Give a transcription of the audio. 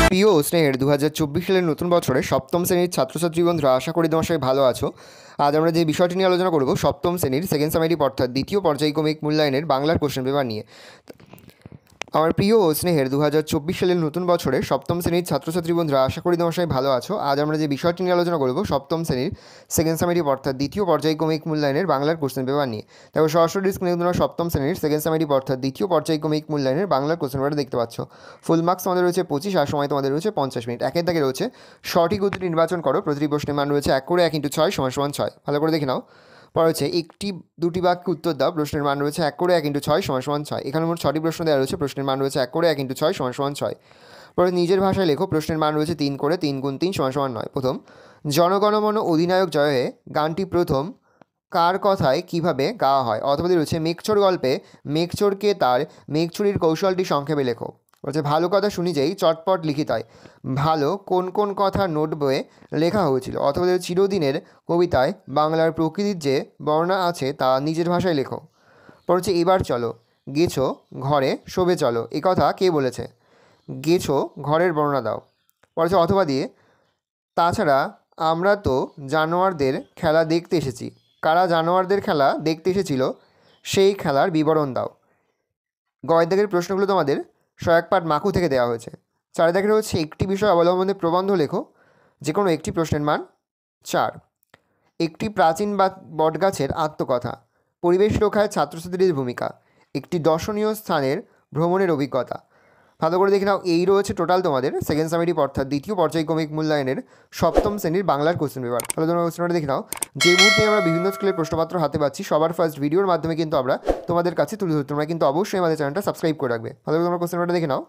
প্রিয় স্নেহের 2024 সালের নতুন বছরে সপ্তম শ্রেণীর ছাত্রছাত্রী বন্ধুরা, আশা করি তোমার সবাই ভালো আছো। আজ আমরা যে বিষয়টি নিয়ে আলোচনা করব সপ্তম শ্রেণীর সেকেন্ড সামেটিভ অর্থাৎ দ্বিতীয় পর্যায়ক্রমিক মূল্যায়নের বাংলার কোশ্চেন পেপার নিয়ে। আমার প্রিয় ও স্নেহের 2024 সালের নতুন বছরে সপ্তম শ্রেণীর ছাত্রছাত্রী বন্ধুরা, আশা করি তোমার সবাই ভালো আছো। আজ আমরা যে বিষয়টি নিয়ে আলোচনা করব সপ্তম শ্রেণীর সেকেন্ড সামেটিভ অর্থাৎ দ্বিতীয় পর্যায়ক্রমিক মূল্যায়নের বাংলার কোশ্চেন পেপার নিয়ে। তারপর সরাসরি স্ক্রিনে তোমরা সপ্তম শ্রেণীর সেকেন্ড সামেটিভ অর্থাৎ দ্বিতীয় পর্যায়ক্রমিক মূল্যায়নের বাংলার কোশ্চেন পেপার দেখতে পাচ্ছ। ফুল মার্কস তোমাদের রয়েছে 25, আর সময় তোমাদের রয়েছে 50 মিনিট। একের দাগে রয়েছে সঠিক উত্তর নির্বাচন করো। প্রতিটি প্রশ্নের মান রয়েছে 1 করে 1 × 6 = 6। ভালো করে দেখে নাও। পরে হচ্ছে একটি দুটি বাক্যে উত্তর দাও। প্রশ্নের মান রয়েছে 1 করে 1 × 6 = 6। এখানে মোট 6টি প্রশ্ন দেওয়া রয়েছে। প্রশ্নের মান রয়েছে 1 করে 1 × 6 = 6। পরে নিজের ভাষায় লেখো। প্রশ্নের মান রয়েছে 3 করে 3 × 3 = 9। প্রথম, জনগণমন অধিনায়ক জয় হে গানটি প্রথম কার কথায় কিভাবে গাওয়া হয়? অথবা রয়েছে মেঘচোর গল্পে মেঘচোরকে তার মেঘচুরির কৌশলটি সংক্ষেপে লেখো। বলছে ভালো কথা শুনি যেই চটপট লিখি তাই। ভালো কোন কোন কথা নোট বইয়ে লেখা হয়েছিল? অথবা চিরদিনের কবিতায় বাংলার প্রকৃতির যে বর্ণনা আছে তা নিজের ভাষায় লেখো। পড়ছে এবার চলো গেছো ঘরে শোবে চলো, এ কথা কে বলেছে? গেছো ঘরের বর্ণনা দাও। পড়ছে অথবা দিয়ে তাছাড়া আমরা তো জানোয়ারদের খেলা দেখতে এসেছি। কারা জানোয়ারদের খেলা দেখতে এসেছিল সেই খেলার বিবরণ দাও। গয়ের দাগের প্রশ্নগুলো তোমাদের সহায়ক পাঠ মাকু থেকে দেওয়া হয়েছে। 4 দাগের হচ্ছে একটি বিষয় অবলম্বনে প্রবন্ধ লেখো। যে কোনো একটি প্রশ্নের মান 4। একটি প্রাচীন বটগাছের আত্মকথা। পরিবেশ রক্ষায় ছাত্রছাত্রীদের ভূমিকা। একটি দর্শনীয় স্থানের ভ্রমণের অভিজ্ঞতা। ভালো করে দেখে নাও। এই রয়েছে টোটাল তোমাদের সেকেন্ড সামেটিভ অর্থাৎ দ্বিতীয় পর্যায়ক্রমিক মূল্যায়নের সপ্তম শ্রেণীর বাংলার কোশ্চেন পেপার। তাহলে তোমরা কোশ্চেনটা দেখে নাও। যে মুহূর্তে আমরা বিভিন্ন স্কুলের প্রশ্নপত্র হাতে পাচ্ছি, সবার ফার্স্ট ভিডিওর মাধ্যমে কিন্তু আমরা তোমাদের কাছে তুলে ধরি। তোমরা কিন্তু অবশ্যই আমাদের চ্যানেলটা সাবস্ক্রাইব করে রাখবে। ভালো করে তোমরা কোশ্চেন পেপারটা দেখে নাও।